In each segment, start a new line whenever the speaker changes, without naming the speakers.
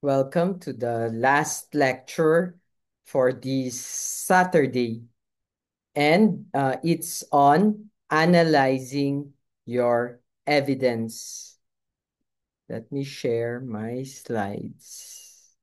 Welcome to the last lecture for this Saturday. And it's on analyzing your evidence. Let me share my slides.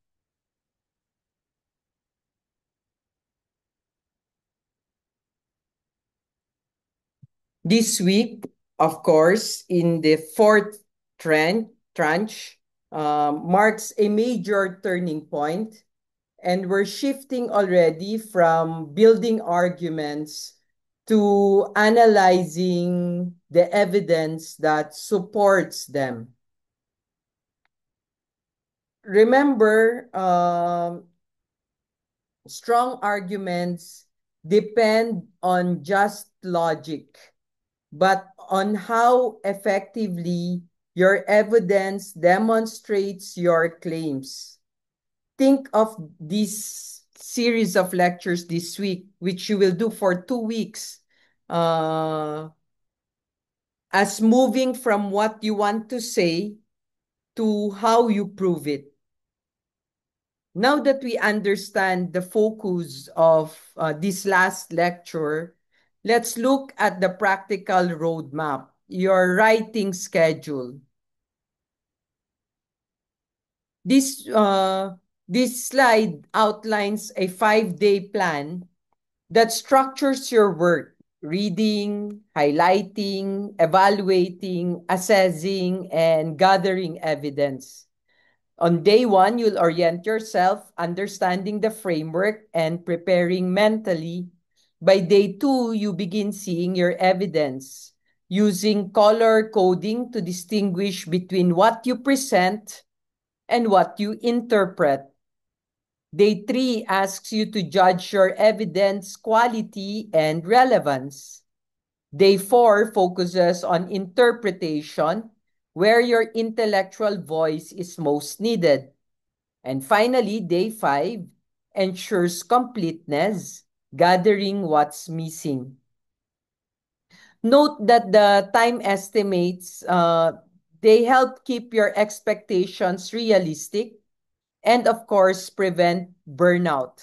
This week, of course, in the fourth tranche, marks a major turning point. And we're shifting already from building arguments to analyzing the evidence that supports them. Remember, strong arguments depend on just logic, but on how effectively your evidence demonstrates your claims. Think of this series of lectures this week, which you will do for 2 weeks, uh, as moving from what you want to say to how you prove it. Now that we understand the focus of this last lecture, let's look at the practical roadmap, your writing schedule. This, uh, this slide outlines a 5-day plan that structures your work: reading, highlighting, evaluating, assessing, and gathering evidence. On day one, you'll orient yourself, understanding the framework and preparing mentally. By day two, you begin seeing your evidence, using color coding to distinguish between what you present and what you interpret. Day three asks you to judge your evidence quality and relevance. Day four focuses on interpretation, where your intellectual voice is most needed. And finally, day five ensures completeness, gathering what's missing. Note that the time estimates, they help keep your expectations realistic and, of course, prevent burnout.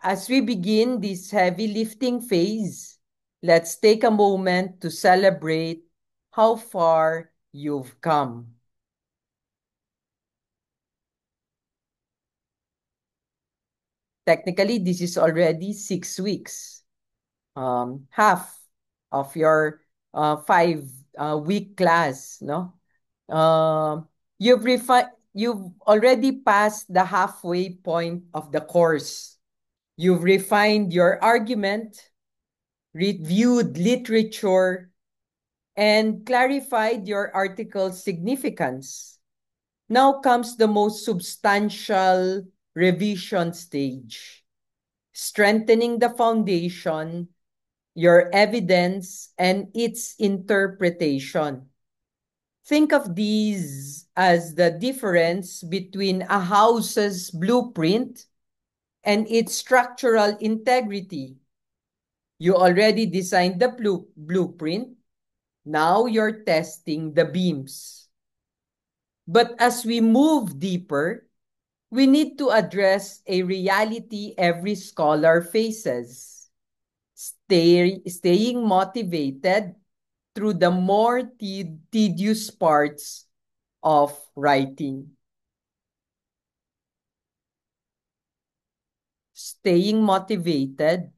As we begin this heavy lifting phase, let's take a moment to celebrate how far you've come. Technically, this is already 6 weeks, half of your 5 week class, no? Um, you've already passed the halfway point of the course. You've refined your argument, reviewed literature, and clarified your article's significance. Now comes the most substantial revision stage: strengthening the foundation, your evidence, and its interpretation. Think of these as the difference between a house's blueprint and its structural integrity. You already designed the blueprint. Now you're testing the beams. But as we move deeper, we need to address a reality every scholar faces: staying motivated through the more tedious parts of writing. Staying motivated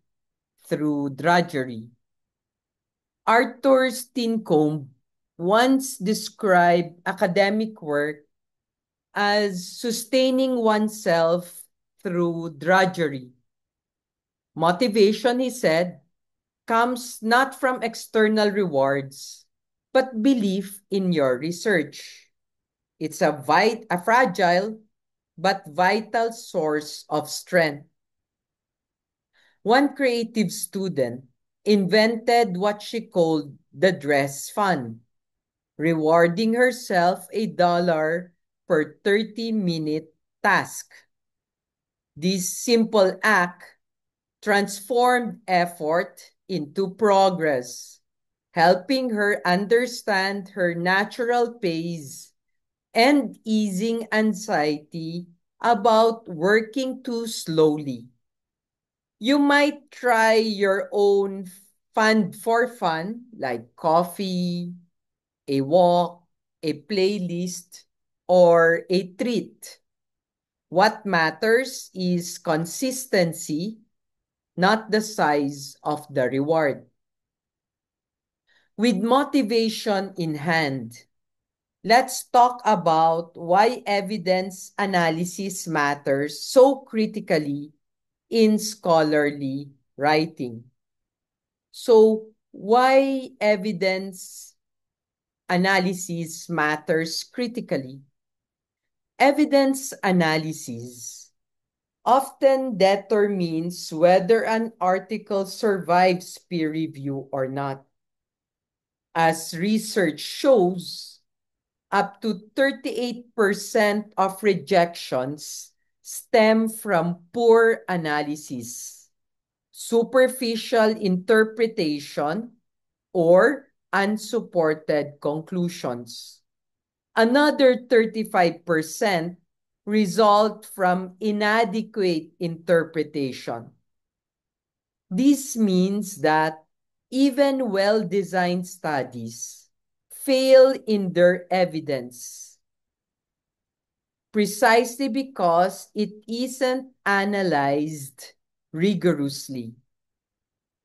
through drudgery. Arthur Stincombe once described academic work as sustaining oneself through drudgery. Motivation, he said, comes not from external rewards, but belief in your research. It's a fragile but vital source of strength. One creative student invented what she called the dress fund, rewarding herself $1 per 30-minute task. This simple act transformed effort into progress, helping her understand her natural pace and easing anxiety about working too slowly. You might try your own fun for fun, like coffee, a walk, a playlist, or a treat. What matters is consistency, not the size of the reward. With motivation in hand, let's talk about why evidence analysis matters so critically in scholarly writing. So, why evidence analysis matters critically? Evidence analysis often determines whether an article survives peer review or not. As research shows, up to 38% of rejections stem from poor analysis, superficial interpretation, or unsupported conclusions. Another 35% result from inadequate interpretation. This means that even well-designed studies fail in their evidence precisely because it isn't analyzed rigorously.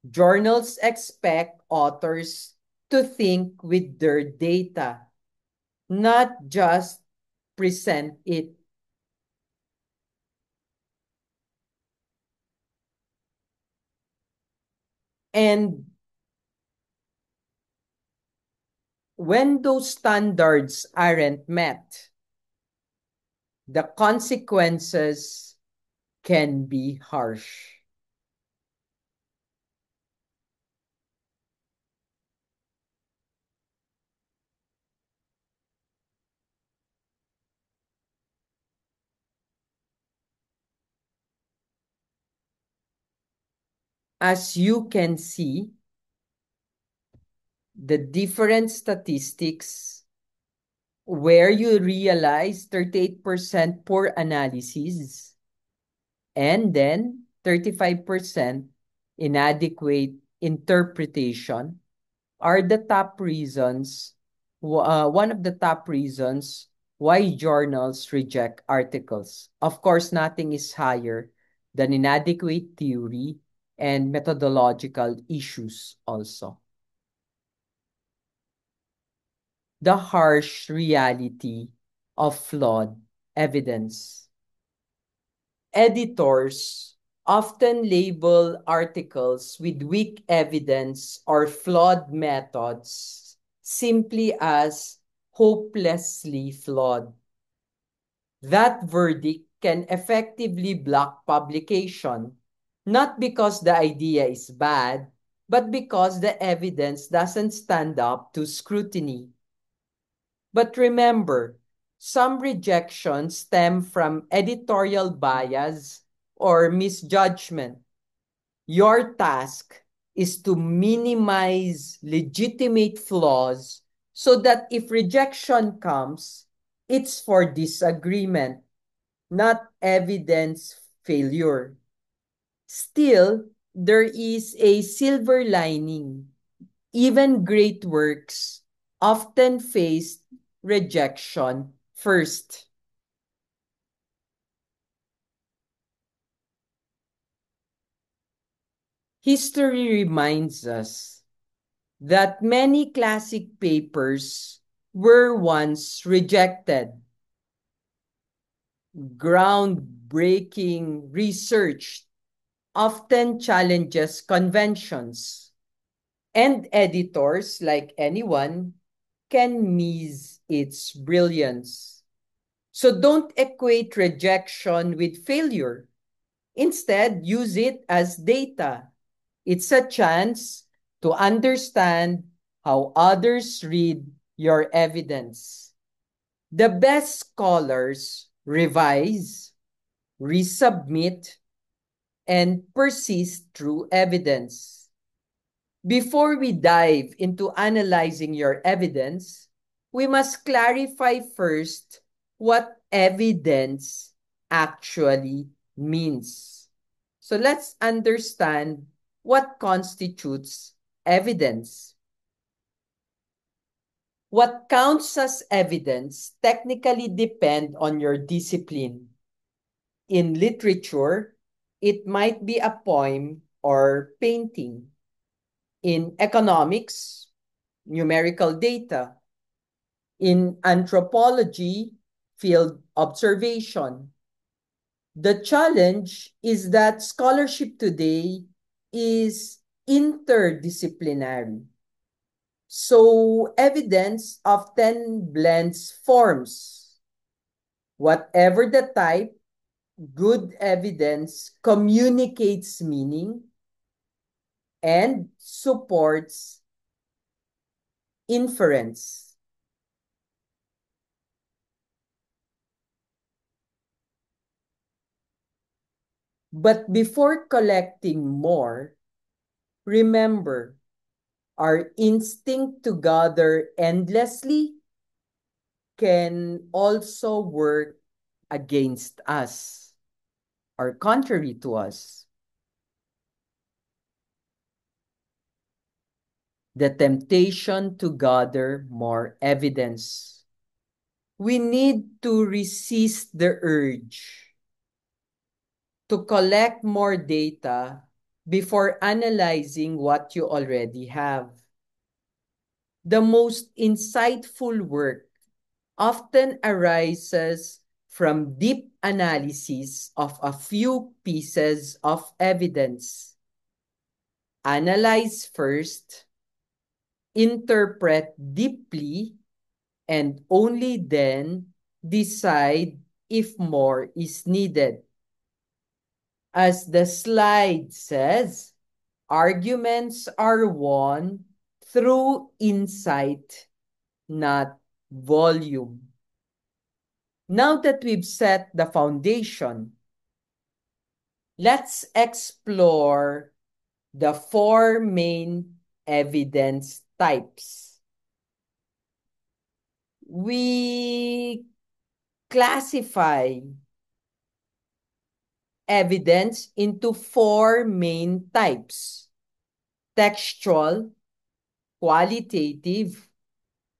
Journals expect authors to think with their data, not just present it. And when those standards aren't met, the consequences can be harsh. As you can see, the different statistics where you realize 38% poor analysis and then 35% inadequate interpretation are the top reasons, one of the top reasons why journals reject articles. Of course, nothing is higher than inadequate theory and methodological issues also. The harsh reality of flawed evidence. Editors often label articles with weak evidence or flawed methods simply as hopelessly flawed. That verdict can effectively block publication, not because the idea is bad, but because the evidence doesn't stand up to scrutiny. But remember, some rejections stem from editorial bias or misjudgment. Your task is to minimize legitimate flaws so that if rejection comes, it's for disagreement, not evidence failure. Still, there is a silver lining. Even great works often face rejection first. History reminds us that many classic papers were once rejected. Groundbreaking research often challenges conventions, and editors, like anyone, can miss its brilliance. So don't equate rejection with failure. Instead, use it as data. It's a chance to understand how others read your evidence. The best scholars revise, resubmit, and persist through evidence. Before we dive into analyzing your evidence, we must clarify first what evidence actually means. So let's understand what constitutes evidence. What counts as evidence technically depend on your discipline. In literature, it might be a poem or painting. In economics, numerical data. In anthropology, field observation. The challenge is that scholarship today is interdisciplinary. So evidence often blends forms. Whatever the type, good evidence communicates meaning and supports inference. But before collecting more, remember, our instinct to gather endlessly can also work against us or contrary to us. The temptation to gather more evidence. We need to resist the urge to collect more data before analyzing what you already have. The most insightful work often arises from deep analysis of a few pieces of evidence. Analyze first, interpret deeply, and only then decide if more is needed. As the slide says, arguments are won through insight, not volume. Now that we've set the foundation, let's explore the four main evidence types. We classify evidence into four main types: textual, qualitative,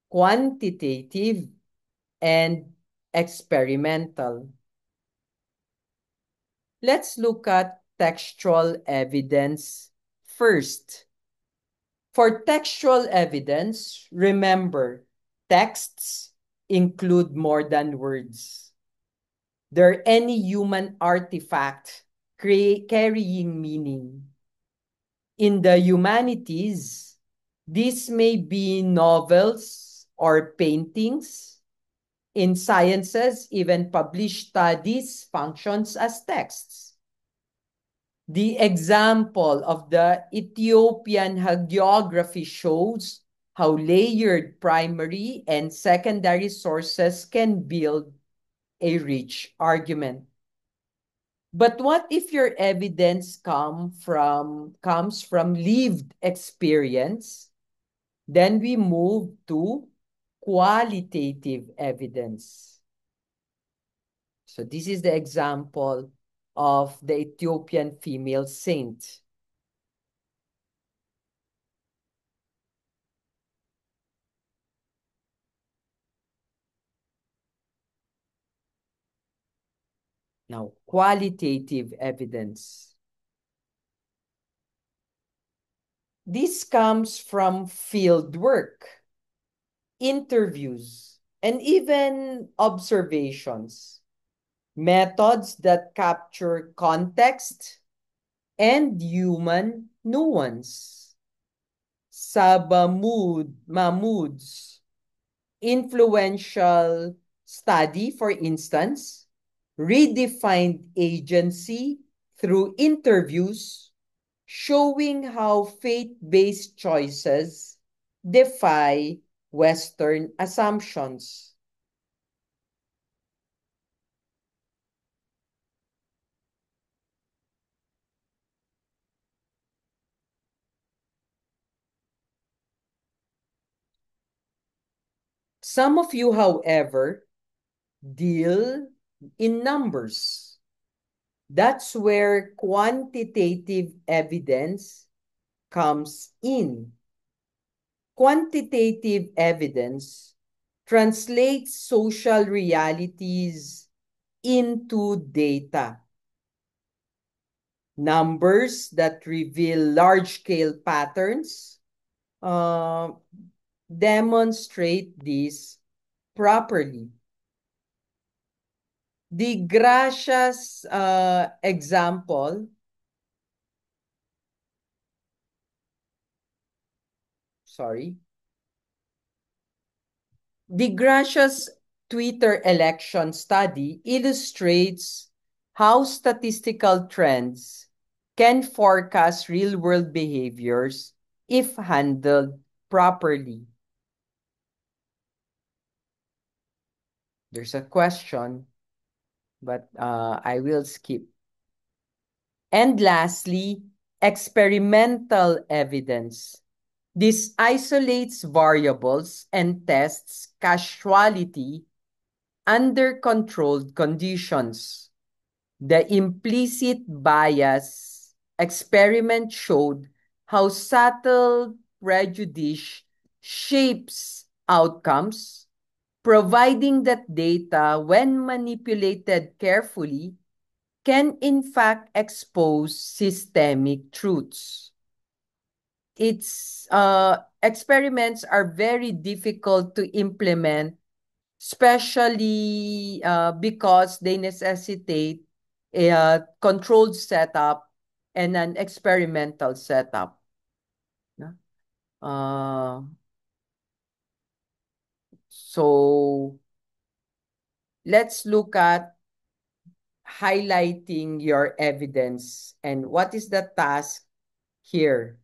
quantitative, and experimental. Let's look at textual evidence first. For textual evidence, remember, texts include more than words. They're any human artifact carrying meaning. In the humanities, these may be novels or paintings. In sciences, even published studies functions as texts. The example of the Ethiopian hagiography shows how layered primary and secondary sources can build a rich argument. But what if your evidence comes from lived experience? Then we move to qualitative evidence. So this is the example of the Ethiopian female saint. Now, qualitative evidence. This comes from field work, interviews, and even observations. Methods that capture context and human nuance. Mahmood's influential study, for instance, redefined agency through interviews, showing how faith-based choices defy Western assumptions. Some of you, however, deal in numbers. That's where quantitative evidence comes in. Quantitative evidence translates social realities into data. Numbers that reveal large-scale patterns uh, demonstrate this properly. The Gracias example, sorry, the Gracias Twitter election study illustrates how statistical trends can forecast real-world behaviors if handled properly. There's a question, but I will skip. And lastly, experimental evidence. This isolates variables and tests causality under controlled conditions. The implicit bias experiment showed how subtle prejudice shapes outcomes, providing that data, when manipulated carefully, can in fact expose systemic truths. Its experiments are very difficult to implement, especially because they necessitate a controlled setup and an experimental setup. No? So let's look at highlighting your evidence and what is the task here.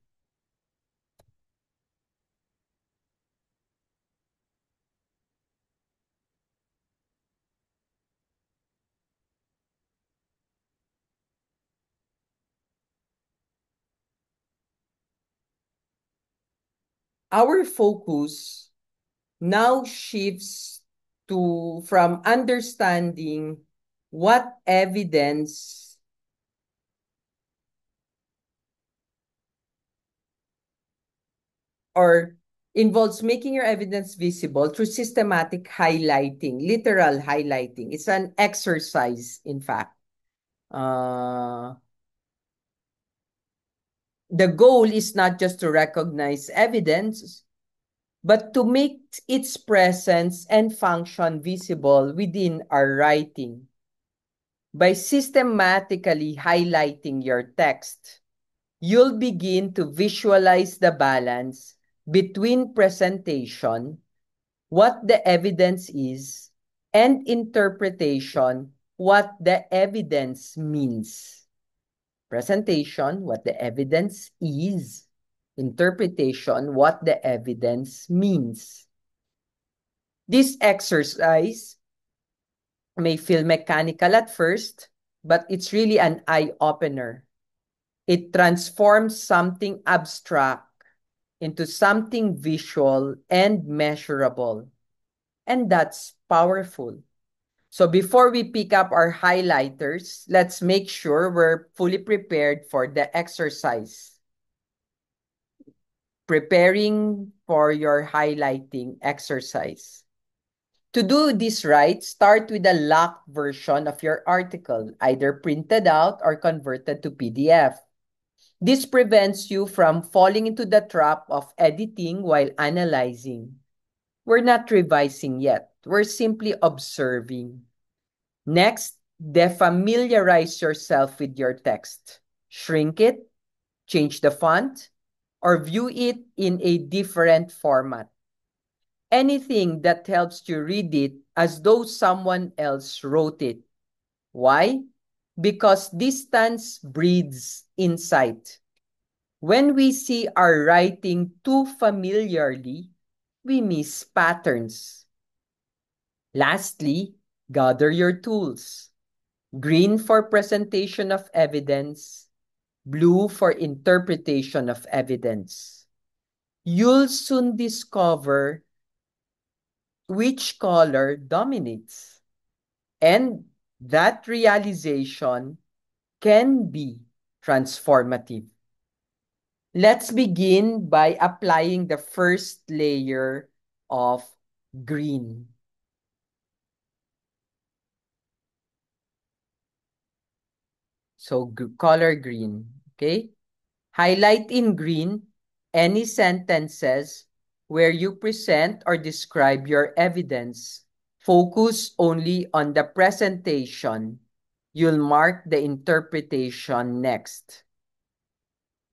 Our focus now shifts to from understanding what evidence or involves making your evidence visible through systematic highlighting, literal highlighting. It's an exercise, in fact. Uh, the goal is not just to recognize evidence, but to make its presence and function visible within our writing. By systematically highlighting your text, you'll begin to visualize the balance between presentation, what the evidence is, and interpretation, what the evidence means. Presentation, what the evidence is. Interpretation, what the evidence means. This exercise may feel mechanical at first, but it's really an eye-opener. It transforms something abstract into something visual and measurable. And that's powerful. So before we pick up our highlighters, let's make sure we're fully prepared for the exercise. Preparing for your highlighting exercise. To do this right, start with a locked version of your article, either printed out or converted to PDF. This prevents you from falling into the trap of editing while analyzing. We're not revising yet. We're simply observing. Next, defamiliarize yourself with your text. Shrink it, change the font, or view it in a different format. Anything that helps you read it as though someone else wrote it. Why? Because distance breeds insight. When we see our writing too familiarly, we miss patterns. Lastly, gather your tools. Green for presentation of evidence, blue for interpretation of evidence. You'll soon discover which color dominates. And that realization can be transformative. Let's begin by applying the first layer of green. So color green, okay? Highlight in green any sentences where you present or describe your evidence. Focus only on the presentation. You'll mark the interpretation next.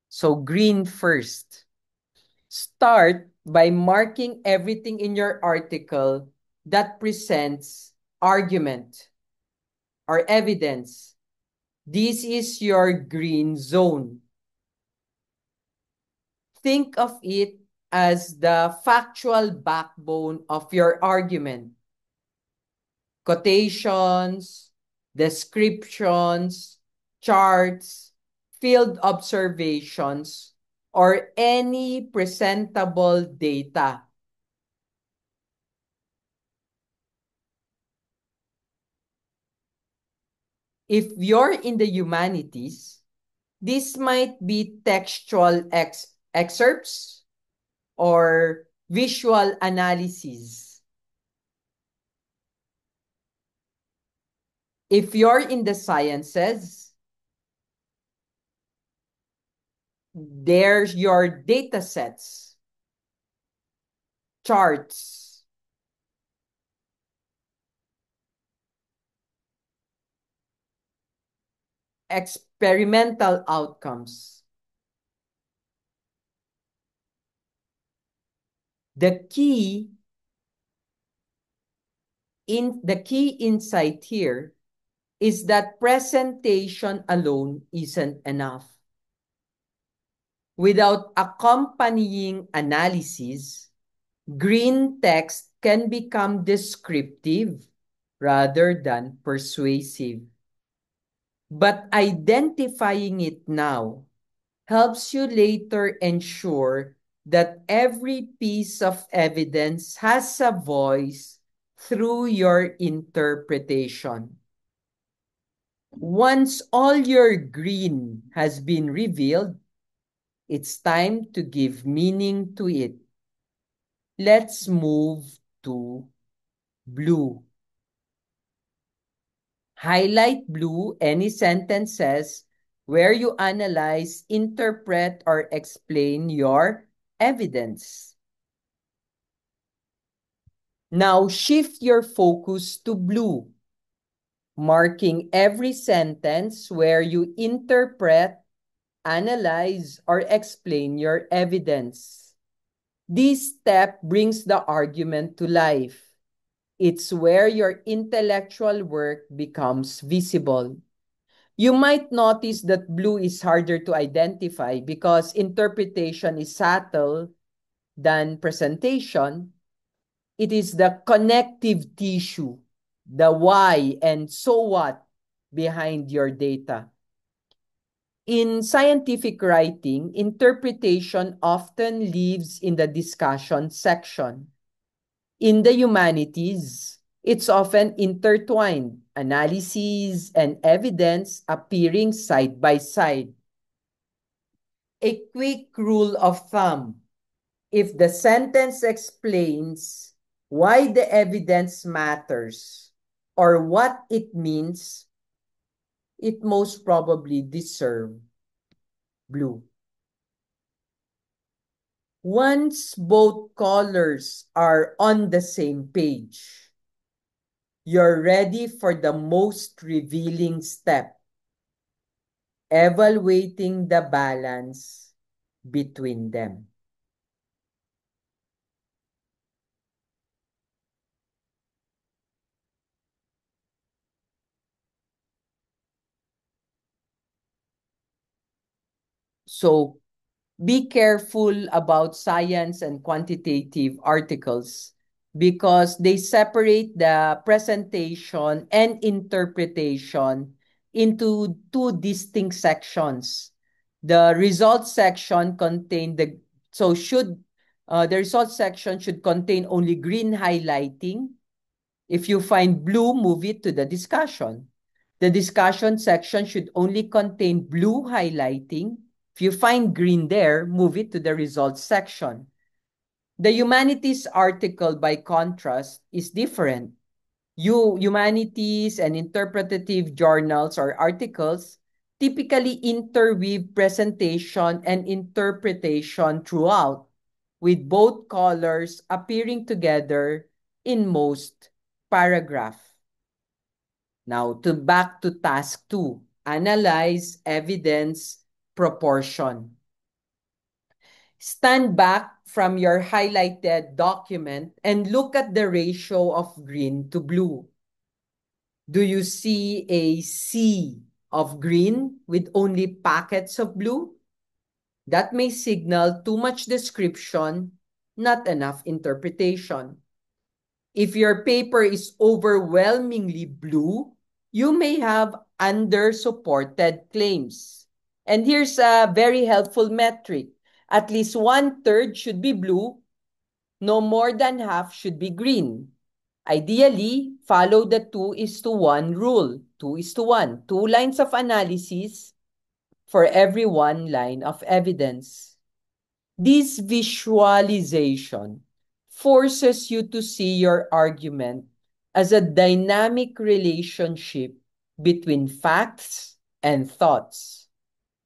So green first. Start by marking everything in your article that presents argument or evidence. This is your green zone. Think of it as the factual backbone of your argument. Quotations, descriptions, charts, field observations, or any presentable data. If you're in the humanities, this might be textual excerpts or visual analysis. If you're in the sciences, there's your data sets, charts, experimental outcomes. The key insight here is that presentation alone isn't enough. Without accompanying analysis, green text can become descriptive rather than persuasive. But identifying it now helps you later ensure that every piece of evidence has a voice through your interpretation. Once all your green has been revealed, it's time to give meaning to it. Let's move to blue. Highlight blue any sentences where you analyze, interpret, or explain your evidence. Now shift your focus to blue, marking every sentence where you interpret, analyze, or explain your evidence. This step brings the argument to life. It's where your intellectual work becomes visible. You might notice that blue is harder to identify because interpretation is subtle than presentation. It is the connective tissue, the why and so what behind your data. In scientific writing, interpretation often lives in the discussion section. In the humanities, it's often intertwined, analyses and evidence appearing side by side. A quick rule of thumb: if the sentence explains why the evidence matters or what it means, it most probably deserves blue. Once both colors are on the same page, you're ready for the most revealing step: evaluating the balance between them. So be careful about science and quantitative articles because they separate the presentation and interpretation into two distinct sections. The results section contain the results section should contain only green highlighting, If you find blue, move it to the discussion. The discussion section should only contain blue highlighting. If you find green there, move it to the results section. The humanities article, by contrast, is different. Humanities and interpretative journals or articles typically interweave presentation and interpretation throughout, with both colors appearing together in most paragraph. Now, back to task 2, analyze evidence proportion. Stand back from your highlighted document and look at the ratio of green to blue. Do you see a sea of green with only packets of blue? That may signal too much description, not enough interpretation. If your paper is overwhelmingly blue, you may have under-supported claims. And here's a very helpful metric. At least 1/3 should be blue, no more than half should be green. Ideally, follow the 2:1 rule. 2:1. 2 lines of analysis for every 1 line of evidence. This visualization forces you to see your argument as a dynamic relationship between facts and thoughts.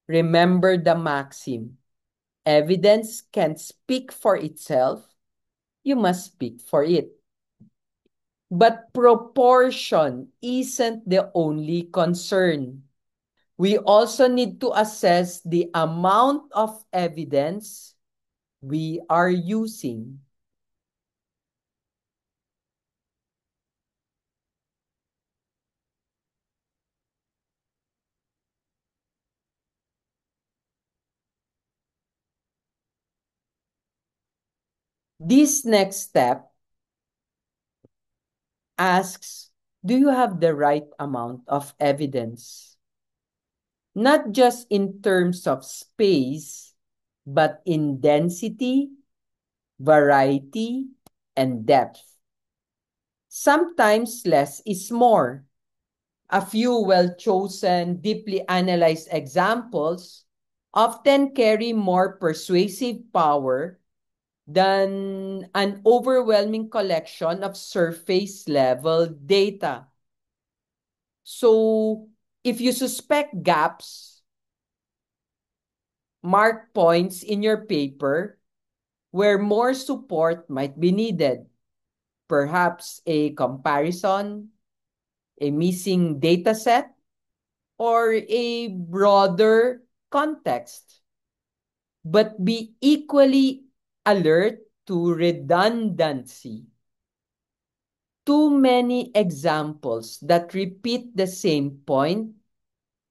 Remember the maxim, evidence can't speak for itself, you must speak for it. But proportion isn't the only concern. We also need to assess the amount of evidence we are using. This next step asks, do you have the right amount of evidence? Not just in terms of space, but in density, variety, and depth. Sometimes less is more. A few well-chosen, deeply analyzed examples often carry more persuasive power than an overwhelming collection of surface-level data. So, if you suspect gaps, mark points in your paper where more support might be needed. Perhaps a comparison, a missing data set, or a broader context. But be equally alert to redundancy. Too many examples that repeat the same point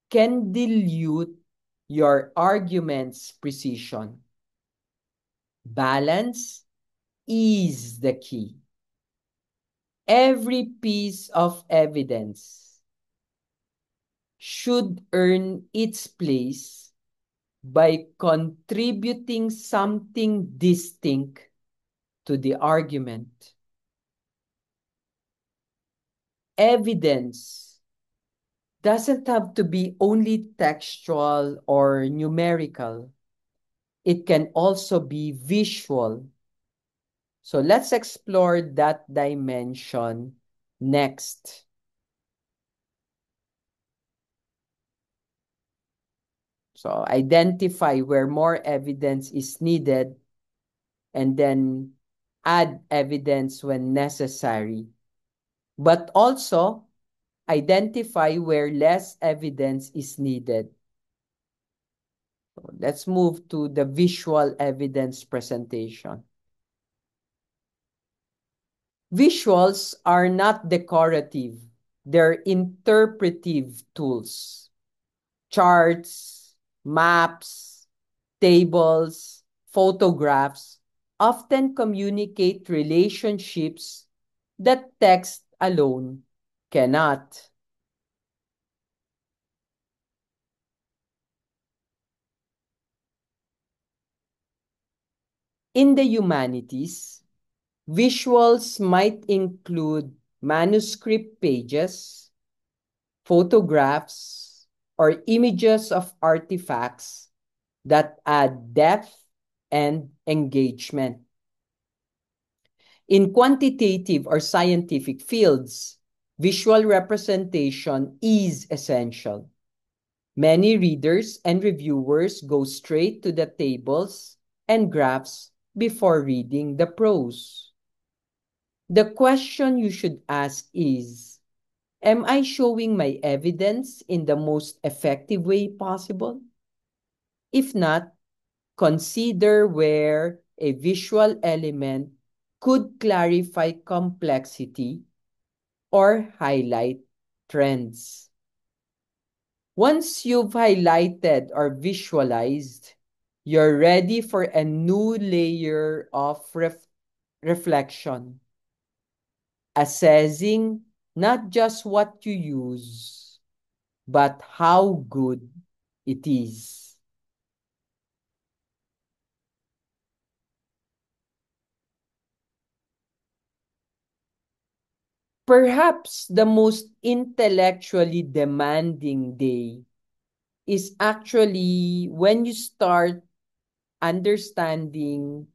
can dilute your argument's precision. Balance is the key. Every piece of evidence should earn its place by contributing something distinct to the argument. Evidence doesn't have to be only textual or numerical. It can also be visual. So let's explore that dimension next. So identify where more evidence is needed and then add evidence when necessary. But also identify where less evidence is needed. So let's move to the visual evidence presentation. Visuals are not decorative. They're interpretive tools. Charts, maps, tables, photographs often communicate relationships that text alone cannot. In the humanities, visuals might include manuscript pages, photographs, or images of artifacts that add depth and engagement. In quantitative or scientific fields, visual representation is essential. Many readers and reviewers go straight to the tables and graphs before reading the prose. The question you should ask is, am I showing my evidence in the most effective way possible? If not, consider where a visual element could clarify complexity or highlight trends. Once you've highlighted or visualized, you're ready for a new layer of reflection, assessing not just what you use, but how good it is. Perhaps the most intellectually demanding day is actually when you start understanding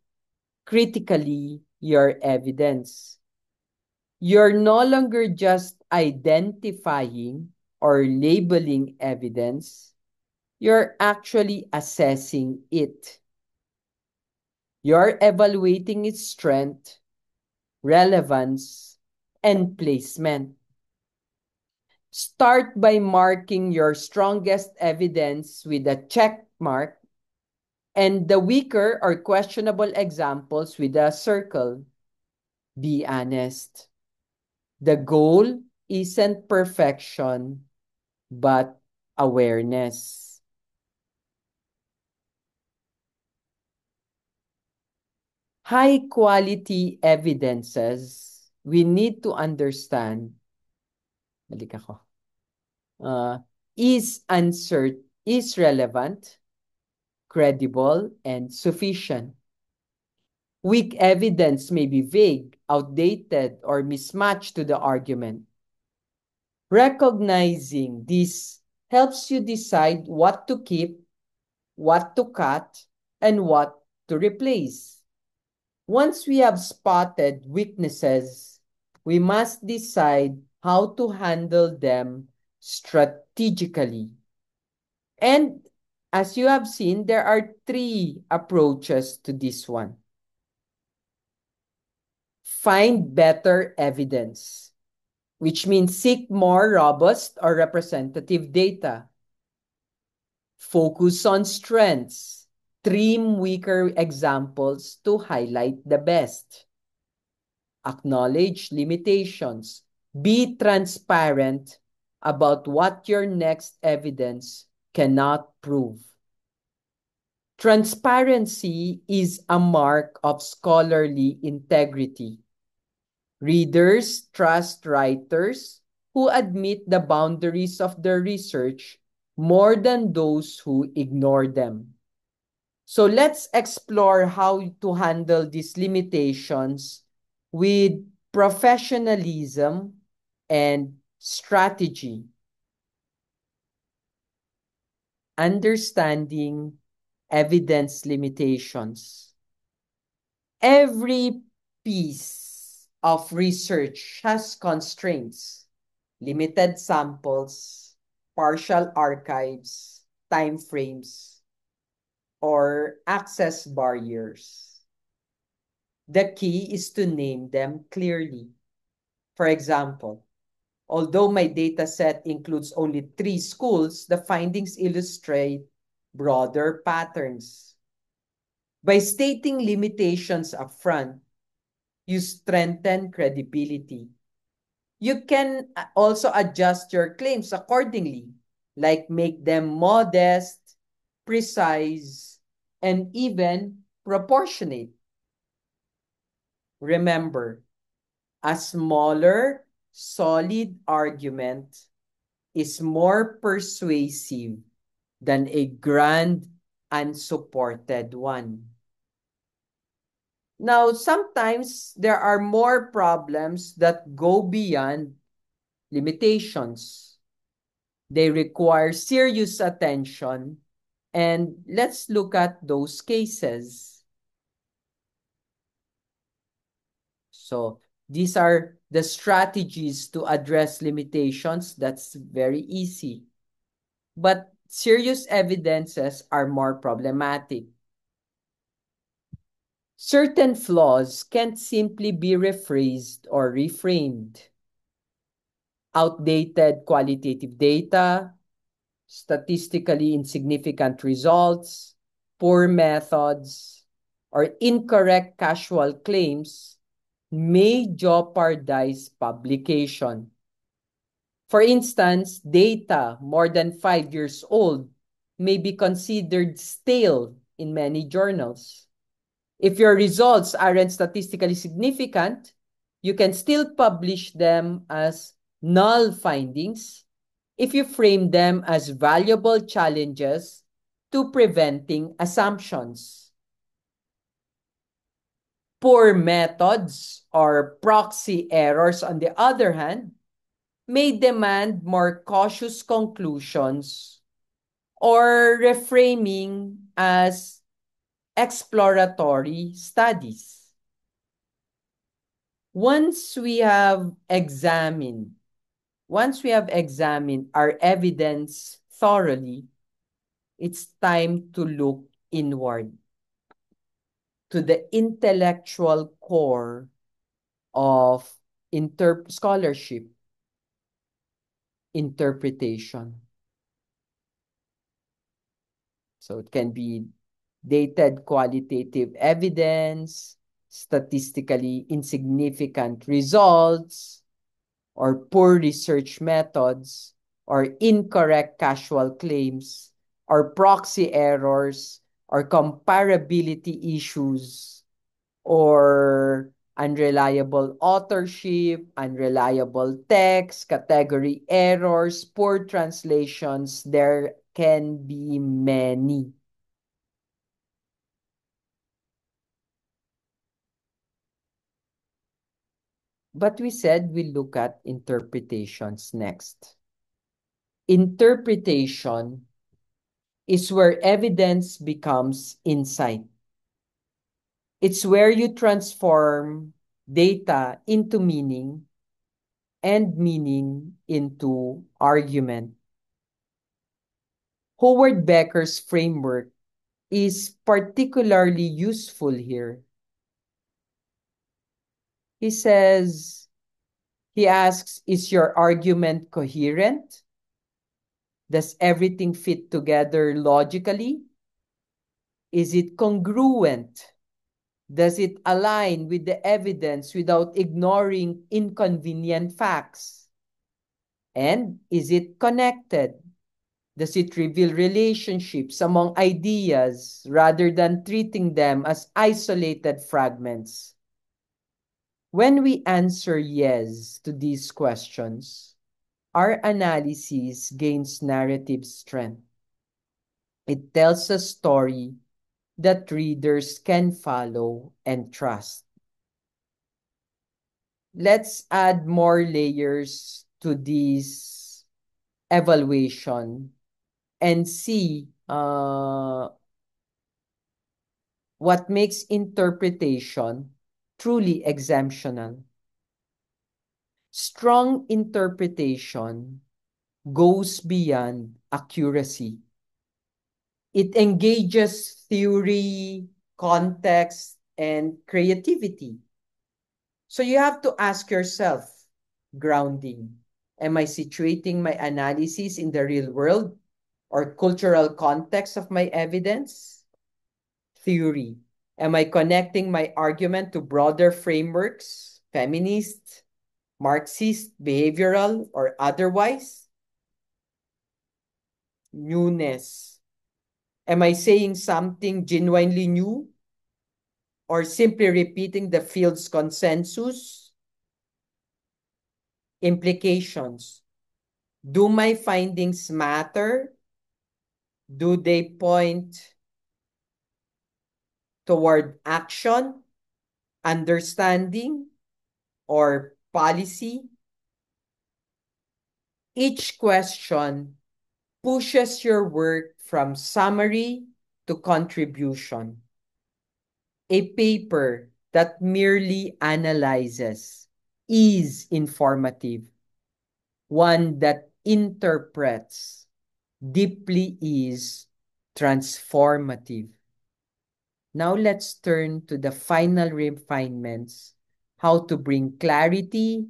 critically your evidence. You're no longer just identifying or labeling evidence, you're actually assessing it. You're evaluating its strength, relevance, and placement. Start by marking your strongest evidence with a check mark and the weaker or questionable examples with a circle. Be honest. The goal isn't perfection, but awareness. High quality evidences we need to understand, balik ako, is relevant, credible, and sufficient. Weak evidence may be vague, outdated, or mismatched to the argument. Recognizing this helps you decide what to keep, what to cut, and what to replace. Once we have spotted weaknesses, we must decide how to handle them strategically. And as you have seen, there are three approaches to this one. Find better evidence, which means seek more robust or representative data. Focus on strengths. Trim weaker examples to highlight the best. Acknowledge limitations. Be transparent about what your next evidence cannot prove. Transparency is a mark of scholarly integrity. Readers trust writers who admit the boundaries of their research more than those who ignore them. So let's explore how to handle these limitations with professionalism and strategy. Understanding evidence limitations. Every piece of research has constraints, limited samples, partial archives, timeframes, or access barriers. The key is to name them clearly. For example, although my data set includes only 3 schools, the findings illustrate broader patterns. By stating limitations upfront, you strengthen credibility. You can also adjust your claims accordingly, like make them modest, precise, and even proportionate. Remember, a smaller, solid argument is more persuasive than a grand, unsupported one. Now, sometimes there are more problems that go beyond limitations. They require serious attention, and let's look at those cases. So, these are the strategies to address limitations. That's very easy. But serious evidences are more problematic. Certain flaws can't simply be rephrased or reframed. Outdated qualitative data, statistically insignificant results, poor methods, or incorrect casual claims may jeopardize publication. For instance, data more than 5 years old may be considered stale in many journals. If your results aren't statistically significant, you can still publish them as null findings if you frame them as valuable challenges to preventing assumptions. Poor methods or proxy errors, on the other hand, may demand more cautious conclusions or reframing as exploratory studies. Once we have examined, once we have examined our evidence thoroughly, it's time to look inward to the intellectual core of scholarship, interpretation. So it can be dated qualitative evidence, statistically insignificant results, or poor research methods, or incorrect casual claims, or proxy errors, or comparability issues, or unreliable authorship, unreliable text, category errors, poor translations. There can be many. But we said we look at interpretations next. Interpretation is where evidence becomes insight. It's where you transform data into meaning and meaning into argument. Howard Becker's framework is particularly useful here. He says, he asks, is your argument coherent? Does everything fit together logically? Is it congruent? Does it align with the evidence without ignoring inconvenient facts? And is it connected? Does it reveal relationships among ideas rather than treating them as isolated fragments? When we answer yes to these questions, our analysis gains narrative strength. It tells a story that readers can follow and trust. Let's add more layers to this evaluation and see what makes interpretation truly exemptional. Strong interpretation goes beyond accuracy. It engages theory, context, and creativity. So you have to ask yourself, grounding. Am I situating my analysis in the real world or cultural context of my evidence? Theory. Am I connecting my argument to broader frameworks, feminist, Marxist, behavioral, or otherwise? Newness. Am I saying something genuinely new or simply repeating the field's consensus? Implications. Do my findings matter? Do they point toward action understanding, or policy? Each question pushes your work from summary to contribution. A paper that merely analyzes is informative. One that interprets deeply is transformative. Now let's turn to the final refinements, how to bring clarity,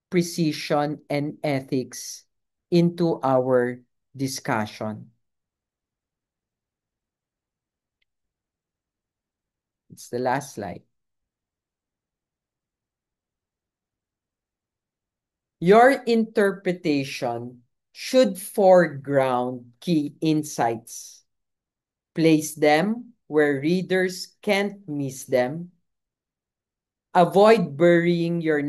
precision, and ethics into our discussion. It's the last slide. Your interpretation should foreground key insights. Place them where readers can't miss them. Avoid burying your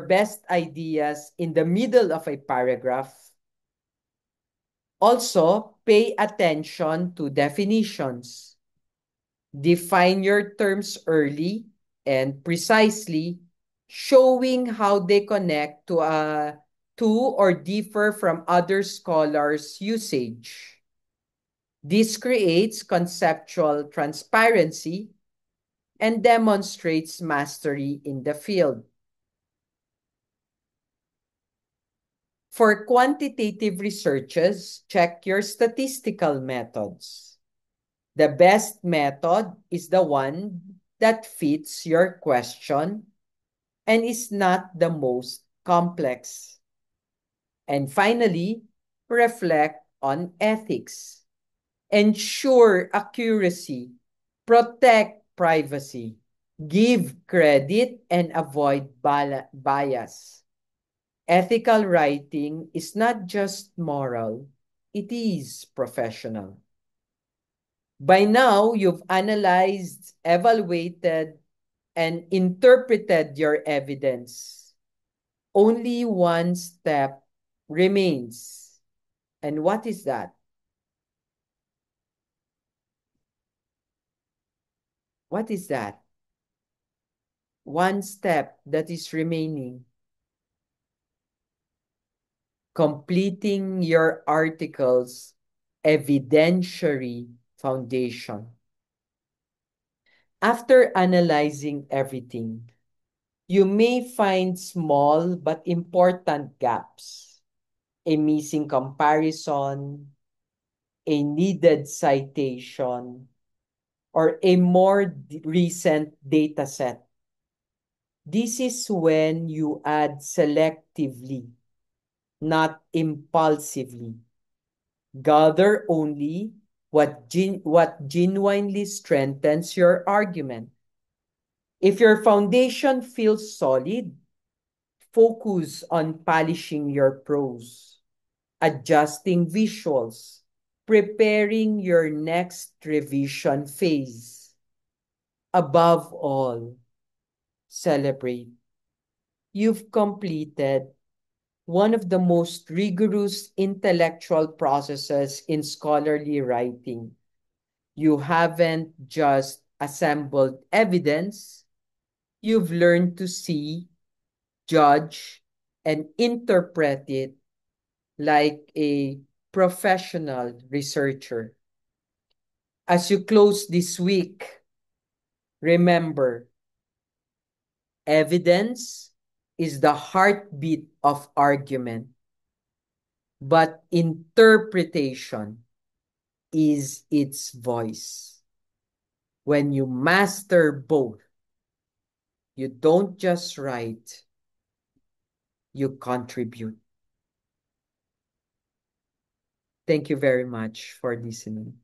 best ideas in the middle of a paragraph. Also, pay attention to definitions. Define your terms early and precisely, showing how they connect to or differ from other scholars' usage. This creates conceptual transparency and demonstrates mastery in the field. For quantitative researches, check your statistical methods. The best method is the one that fits your question and is not the most complex. And finally, reflect on ethics. Ensure accuracy, protect privacy, give credit, and avoid bias. Ethical writing is not just moral, it is professional. By now, you've analyzed, evaluated, and interpreted your evidence. Only one step remains. And what is that? What is that? One step that is remaining. Completing your article's evidentiary foundation. After analyzing everything, you may find small but important gaps, a missing comparison, a needed citation, or a more recent data set. This is when you add selectively, not impulsively. Gather only what genuinely strengthens your argument. If your foundation feels solid, focus on polishing your prose, adjusting visuals, preparing your next revision phase. Above all, celebrate. You've completed one of the most rigorous intellectual processes in scholarly writing. You haven't just assembled evidence, you've learned to see, judge, and interpret it like a professional researcher. As you close this week, remember, evidence is the heartbeat of argument, but interpretation is its voice. When you master both, you don't just write, you contribute. Thank you very much for listening.